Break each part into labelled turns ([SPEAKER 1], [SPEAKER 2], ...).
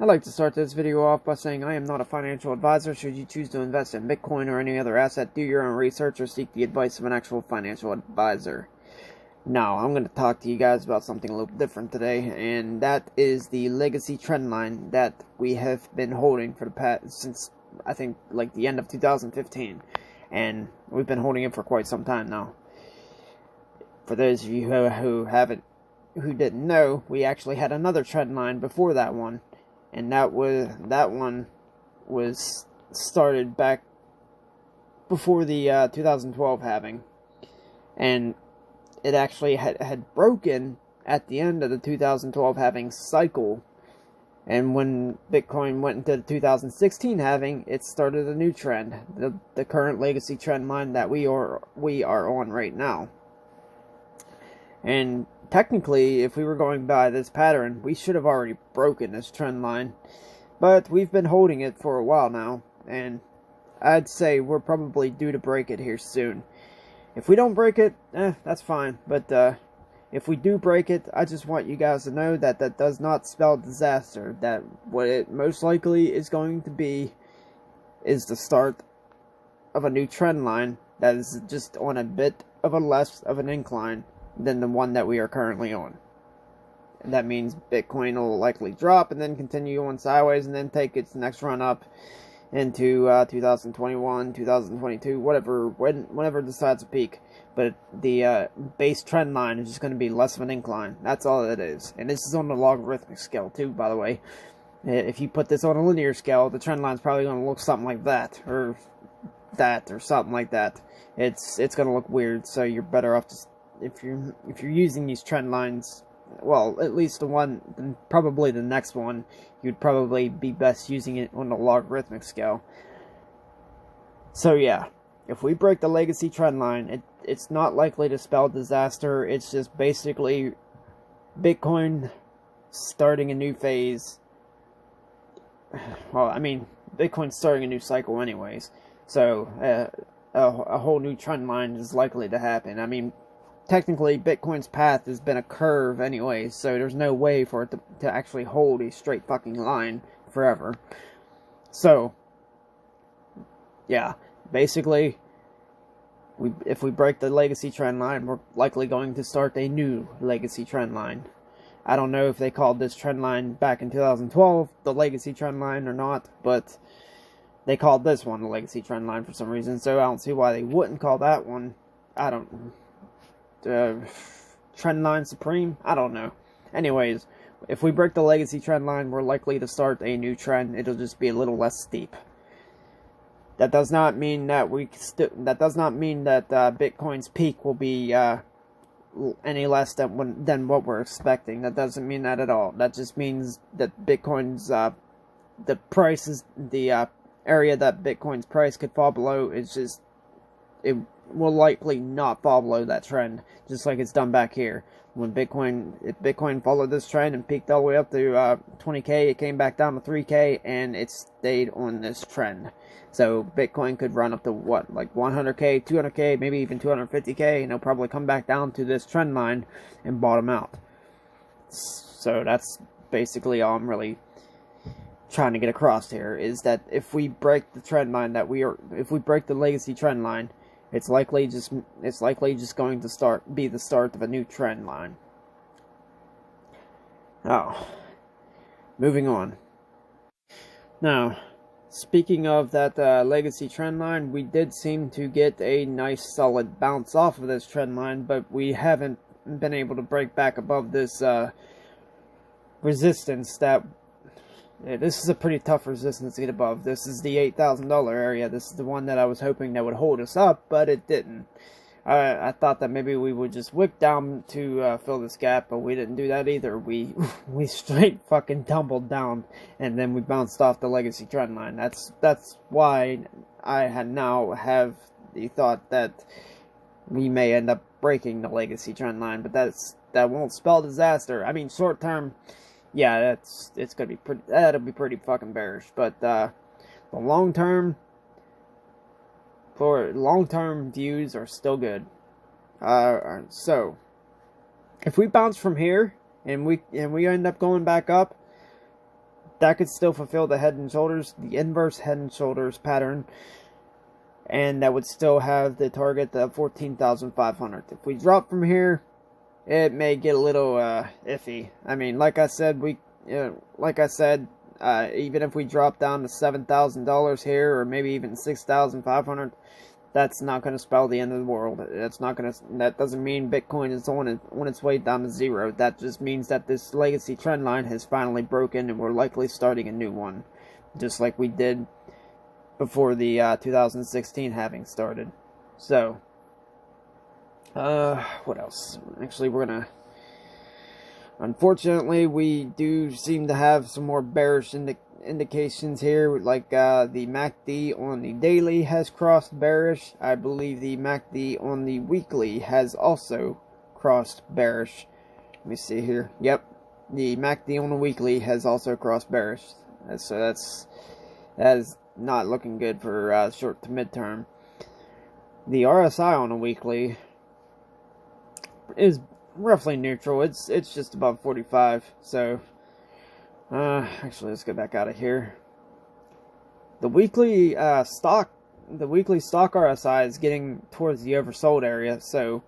[SPEAKER 1] I'd like to start this video off by saying I am not a financial advisor. Should you choose to invest in Bitcoin or any other asset, do your own research or seek the advice of an actual financial advisor. Now, I'm going to talk to you guys about something a little different today, and that is the legacy trend line that we have been holding for the past, since I think like the end of 2015, and we've been holding it for quite some time now. For those of you who didn't know, we actually had another trend line before that one. And that one was started back before the 2012 halving, and it actually had broken at the end of the 2012 halving cycle. And when Bitcoin went into the 2016 halving, it started a new trend, the current legacy trend line that we are on right now. And technically, if we were going by this pattern, we should have already broken this trend line. But we've been holding it for a while now, and I'd say we're probably due to break it here soon. If we don't break it, that's fine. But if we do break it, I just want you guys to know that that does not spell disaster. That what it most likely is going to be is the start of a new trend line that is just on a bit of a less of an incline than the one that we are currently on. And that means Bitcoin will likely drop and then continue on sideways and then take its next run up into 2021, 2022, whenever it decides to peak. But the base trend line is just going to be less of an incline. That's all it is. And this is on the logarithmic scale too, by the way. If you put this on a linear scale, the trend line is probably going to look something like that, or something like that. It's going to look weird, so you're better off just if you're using these trend lines, well, at least the one, probably the next one, you'd probably be best using it on the logarithmic scale. So yeah, if we break the legacy trend line, it's not likely to spell disaster. It's just basically Bitcoin starting a new phase. Well, I mean, Bitcoin's starting a new cycle anyways, so a whole new trend line is likely to happen. I mean, technically, Bitcoin's path has been a curve anyway, so there's no way for it to actually hold a straight fucking line forever. So, yeah, basically, if we break the legacy trend line, we're likely going to start a new legacy trend line. I don't know if they called this trend line back in 2012 the legacy trend line or not, but they called this one the legacy trend line for some reason, so I don't see why they wouldn't call that one, trend line supreme? I don't know. Anyways, if we break the legacy trend line, we're likely to start a new trend. It'll just be a little less steep. That does not mean that Bitcoin's peak will be any less than what we're expecting. That doesn't mean that at all. That just means that Bitcoin's the price is the area that Bitcoin's price could fall below is just it will likely not fall below that trend, just like it's done back here. When if Bitcoin followed this trend and peaked all the way up to 20k, it came back down to 3k, and it stayed on this trend. So Bitcoin could run up to what, like 100k, 200k, maybe even 250k, and it'll probably come back down to this trend line and bottom out. So that's basically all I'm really trying to get across here, is that if we break the trend line if we break the legacy trend line, it's likely just going to be the start of a new trend line. Oh, moving on. Now, speaking of that legacy trend line, we did seem to get a nice solid bounce off of this trend line, but we haven't been able to break back above this resistance that. Yeah, this is a pretty tough resistance to get above. This is the $8,000 area. This is the one that I was hoping that would hold us up, but it didn't. I thought that maybe we would just whip down to fill this gap, but we didn't do that either. We straight fucking tumbled down, and then we bounced off the legacy trend line. That's why I now have the thought that we may end up breaking the legacy trend line, but that won't spell disaster. I mean, short term, yeah, it's gonna be that'll be pretty fucking bearish. But the long term views are still good. So if we bounce from here and we end up going back up, that could still fulfill the head and shoulders, the inverse head and shoulders pattern, and that would still have the target of 14,500. If we drop from here, it may get a little iffy. I mean, like I said, even if we drop down to $7,000 here, or maybe even 6,500, that's not going to spell the end of the world. That doesn't mean Bitcoin is on its way down to zero. That just means that this legacy trend line has finally broken, and we're likely starting a new one, just like we did before the 2016 halving started. So, what else? Actually, unfortunately, we do seem to have some more bearish indications here, like the MACD on the daily has crossed bearish. I believe the MACD on the weekly has also crossed bearish. Let me see here. Yep, the MACD on the weekly has also crossed bearish. So that is not looking good for short to midterm. The RSI on the weekly is roughly neutral. It's just above 45. So actually, let's get back out of here. The weekly stock RSI is getting towards the oversold area. So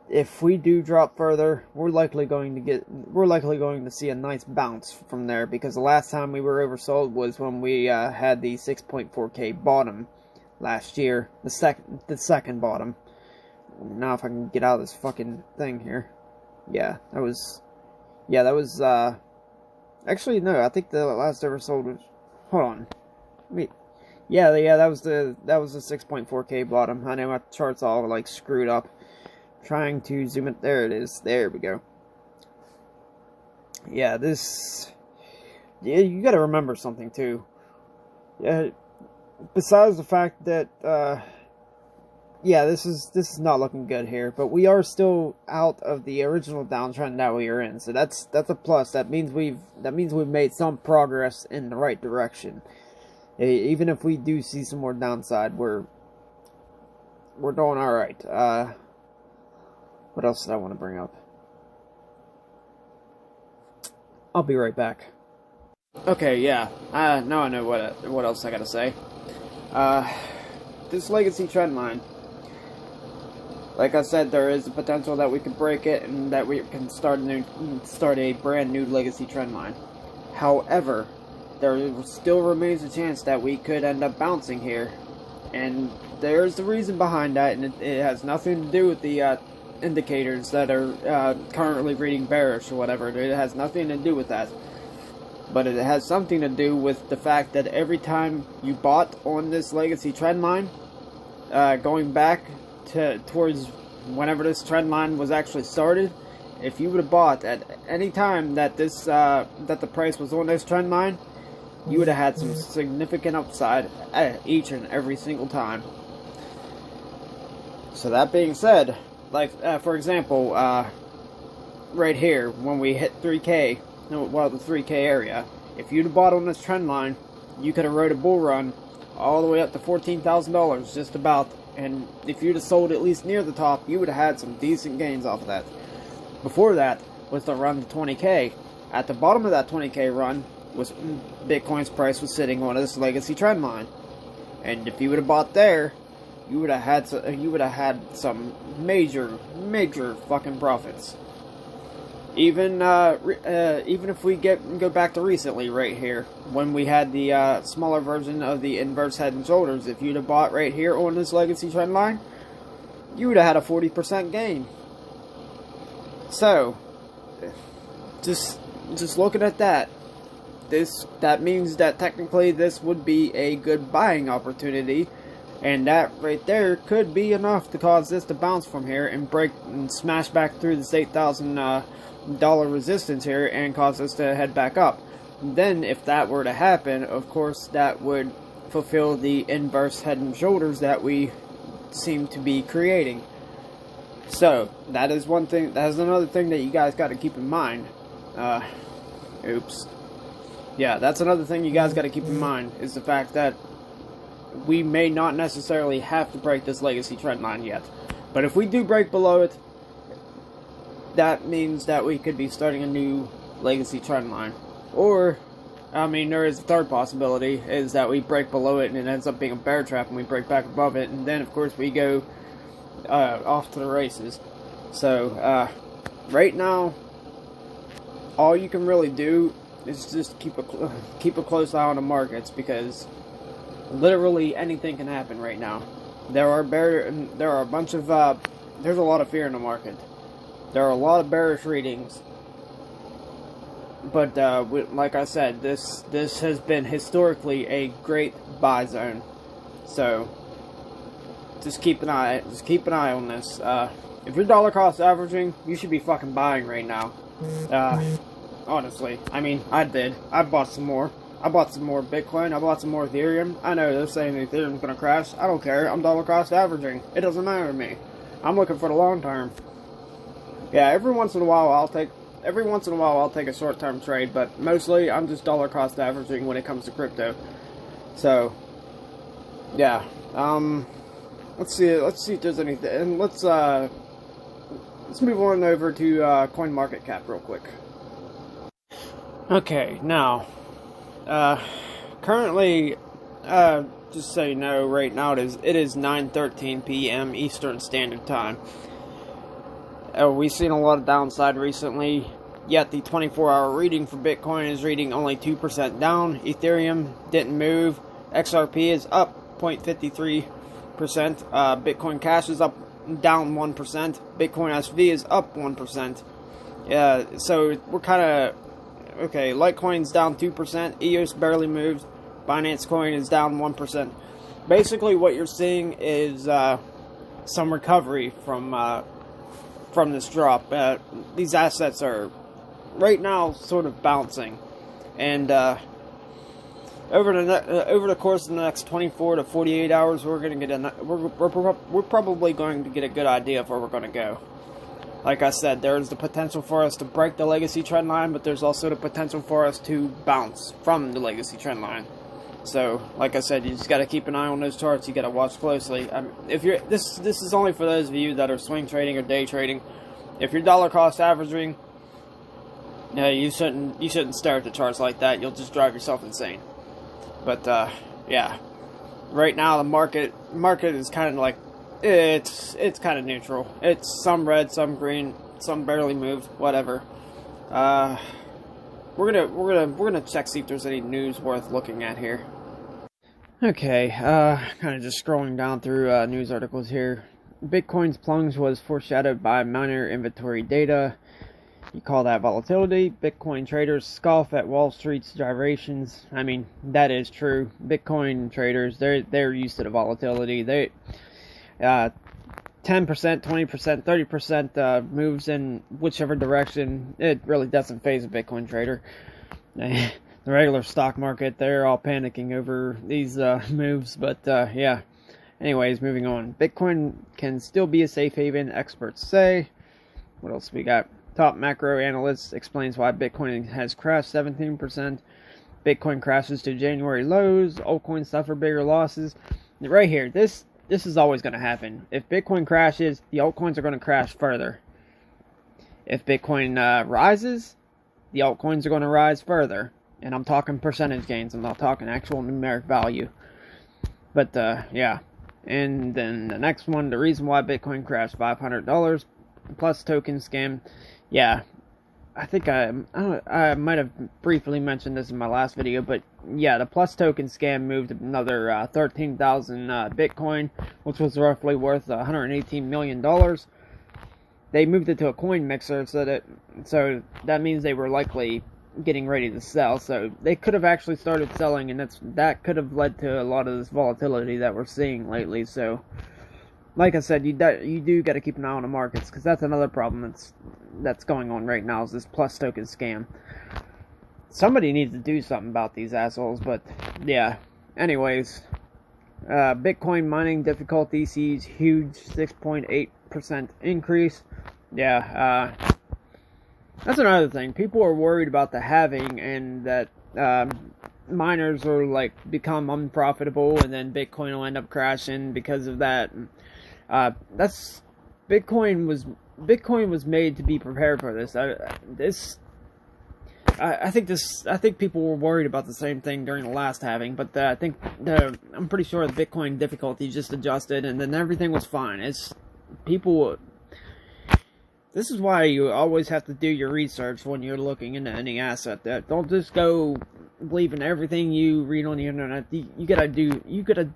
[SPEAKER 1] if we do drop further, we're likely going to see a nice bounce from there, because the last time we were oversold was when we had the 6.4K bottom last year, the second bottom. Now if I can get out of this fucking thing here. Yeah, that was actually, no, I think the last oversold was, hold on. Wait. Yeah, that was the 6.4K bottom. I know my chart's all like screwed up. Trying to zoom it. There it is. There we go. Yeah, you got to remember something too. Besides the fact that this is not looking good here, but we are still out of the original downtrend that we are in. So that's a plus. That means we've made some progress in the right direction. Even if we do see some more downside, we're doing all right. What else did I want to bring up? I'll be right back. Okay, yeah. Now I know what else I gotta say. This legacy trend line. Like I said, there is a potential that we could break it and that we can start a brand new legacy trend line. However, there still remains a chance that we could end up bouncing here, and there's the reason behind that, and it has nothing to do with the indicators that are currently reading bearish or whatever. It has nothing to do with that, but it has something to do with the fact that every time you bought on this legacy trend line, going back towards whenever this trend line was actually started, if you would have bought at any time that that the price was on this trend line, you would have had some significant upside each and every single time. So that being said, like for example, right here when we hit 3K, well, the 3K area, if you'd have bought on this trend line, you could have rode a bull run all the way up to $14,000 just about. And if you'd have sold at least near the top, you would have had some decent gains off of that. Before that was the run to 20K. At the bottom of that 20K run was Bitcoin's price was sitting on this legacy trend line. And if you would have bought there, you would have had some major fucking profits. Even if we go back to recently, right here, when we had the smaller version of the inverse head and shoulders, if you'd have bought right here on this legacy trend line, you would have had a 40% gain. So, just looking at that, that means that technically this would be a good buying opportunity, and that right there could be enough to cause this to bounce from here and break and smash back through this $8,000 resistance here and cause us to head back up. Then if that were to happen, of course that would fulfill the inverse head and shoulders that we seem to be creating. So that is one thing. That is another thing that you guys got to keep in mind. Oops. Yeah, that's another thing you guys got to keep in mind, is the fact that we may not necessarily have to break this legacy trend line yet. But if we do break below it, that means that we could be starting a new legacy trend line. Or, I mean, there is a third possibility, is that we break below it and it ends up being a bear trap and we break back above it, and then, of course, we go off to the races. So, right now, all you can really do is just keep a close eye on the markets, because literally anything can happen right now. There are a bunch of there's a lot of fear in the market. There are a lot of bearish readings, but like I said, this has been historically a great buy zone. So just keep an eye on this. If you're dollar cost averaging, you should be fucking buying right now. Honestly, I mean, I bought some more. I bought some more Bitcoin. I bought some more Ethereum. I know they're saying Ethereum's gonna crash. I don't care. I'm dollar cost averaging. It doesn't matter to me. I'm looking for the long term. Yeah, every once in a while I'll take a short term trade, but mostly I'm just dollar cost averaging when it comes to crypto. So, yeah. Let's see if there's anything. And let's move on over to CoinMarketCap real quick. Okay, now, currently, just so you know, right now it is 9:13 p.m. Eastern Standard Time. We've seen a lot of downside recently, yet the 24-hour reading for Bitcoin is reading only 2% down. Ethereum didn't move. XRP is up 0.53%. Bitcoin Cash is down 1%. Bitcoin SV is up 1%. Yeah, so we're kind of okay. Litecoin's down 2%. EOS barely moved. Binance Coin is down 1%. Basically, what you're seeing is some recovery from this drop. These assets are right now sort of bouncing, and over the course of the next 24 to 48 hours, we're probably going to get a good idea of where we're going to go. Like I said, there's the potential for us to break the legacy trend line, but there's also the potential for us to bounce from the legacy trend line. So, like I said, you just got to keep an eye on those charts. You got to watch closely. If you're this is only for those of you that are swing trading or day trading. If you're dollar cost averaging, yeah, you shouldn't stare at the charts like that. You'll just drive yourself insane. But yeah, right now the market is kind of like it's kind of neutral. It's some red, some green, some barely moved, whatever. We're gonna check, see if there's any news worth looking at here. Okay, kind of just scrolling down through news articles here. Bitcoin's plunge was foreshadowed by miner inventory data. You call that volatility? Bitcoin traders scoff at Wall Street's gyrations. I mean, that is true. Bitcoin traders, they're used to the volatility. They 10%, 20%, 30% moves in whichever direction. It really doesn't faze a Bitcoin trader. The regular stock market, they're all panicking over these moves, but yeah. Anyways, moving on. Bitcoin can still be a safe haven, experts say. What else we got? Top macro analyst explains why Bitcoin has crashed 17%. Bitcoin crashes to January lows. Altcoins suffer bigger losses. Right here, this is always going to happen. If Bitcoin crashes, the altcoins are going to crash further. If Bitcoin rises, the altcoins are going to rise further. And I'm talking percentage gains. I'm not talking actual numeric value. But, yeah. And then the next one, the reason why Bitcoin crashed $500 plus token scam. Yeah, I think I might have briefly mentioned this in my last video, but yeah, the plus token scam moved another 13,000 Bitcoin, which was roughly worth $118 million. They moved it to a coin mixer, so that means they were likely getting ready to sell. So they could have actually started selling, and that could have led to a lot of this volatility that we're seeing lately. So, like I said, you do got to keep an eye on the markets, because that's another problem that's going on right now, is this plus token scam. Somebody needs to do something about these assholes, but yeah. Anyways, Bitcoin mining difficulty sees huge 6.8% increase. Yeah, that's another thing. People are worried about the halving, and that miners are like become unprofitable, and then Bitcoin will end up crashing because of that. Bitcoin was made to be prepared for this. I think people were worried about the same thing during the last halving, but I'm pretty sure the Bitcoin difficulty just adjusted, and then everything was fine. It's people. This is why you always have to do your research when you're looking into any asset. Don't just go believing everything you read on the internet. You gotta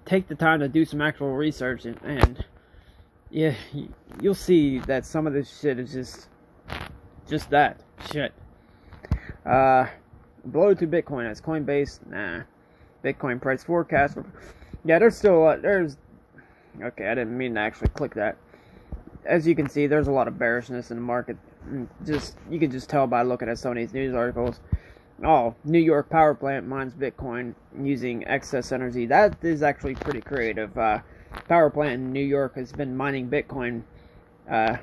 [SPEAKER 1] take the time to do some actual research, and yeah, you'll see that some of this shit is just that shit. Below to Bitcoin as Coinbase, nah. Bitcoin price forecast. Yeah, there's still there's. Okay, I didn't mean to actually click that. As you can see, there's a lot of bearishness in the market. You can just tell by looking at some of these news articles. Oh, New York power plant mines Bitcoin using excess energy. That is actually pretty creative. Power plant in New York has been mining Bitcoin at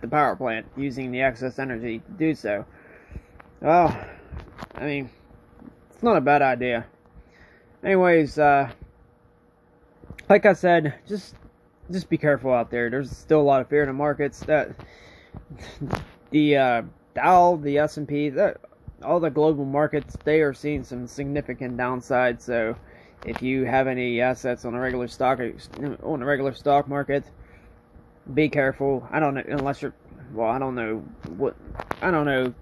[SPEAKER 1] the power plant using the excess energy to do so. Well, I mean, it's not a bad idea. Anyways, like I said, just be careful out there. There's still a lot of fear in the markets. That the Dow, the S&P, all the global markets, they are seeing some significant downside. So, if you have any assets on a regular stock market, be careful. I don't know unless you're. Well, I don't know what. I don't know.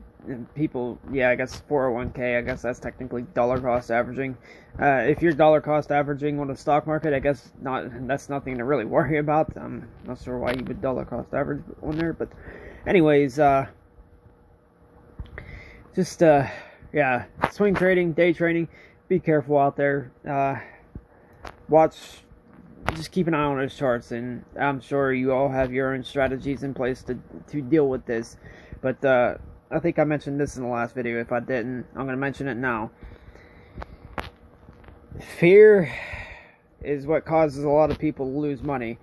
[SPEAKER 1] People, yeah, I guess 401k, I guess that's technically dollar cost averaging. If you're dollar cost averaging on the stock market, I guess that's nothing to really worry about. I'm not sure why you would dollar cost average on there, but anyways, yeah, swing trading, day trading, be careful out there. Just keep an eye on those charts, and I'm sure you all have your own strategies in place to deal with this, but I think I mentioned this in the last video. If I didn't, I'm going to mention it now. Fear is what causes a lot of people to lose money.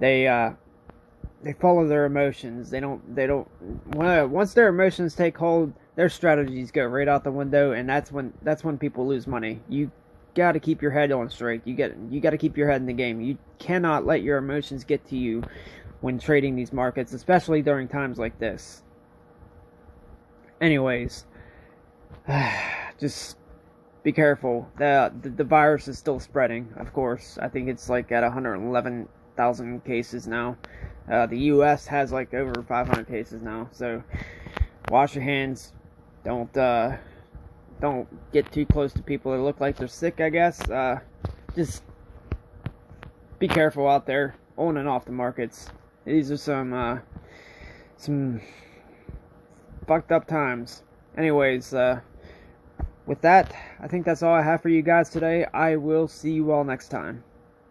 [SPEAKER 1] They follow their emotions. Once their emotions take hold, their strategies go right out the window, and that's when people lose money. You got to keep your head on straight. You got to keep your head in the game. You cannot let your emotions get to you when trading these markets, especially during times like this. Anyways, just be careful. The virus is still spreading, of course. I think it's like at 111,000 cases now. The U.S. has like over 500 cases now. So wash your hands. Don't get too close to people that look like they're sick, I guess. Just be careful out there, on and off the markets. These are some fucked up times. Anyways, with that, I think that's all I have for you guys today. I will see you all next time.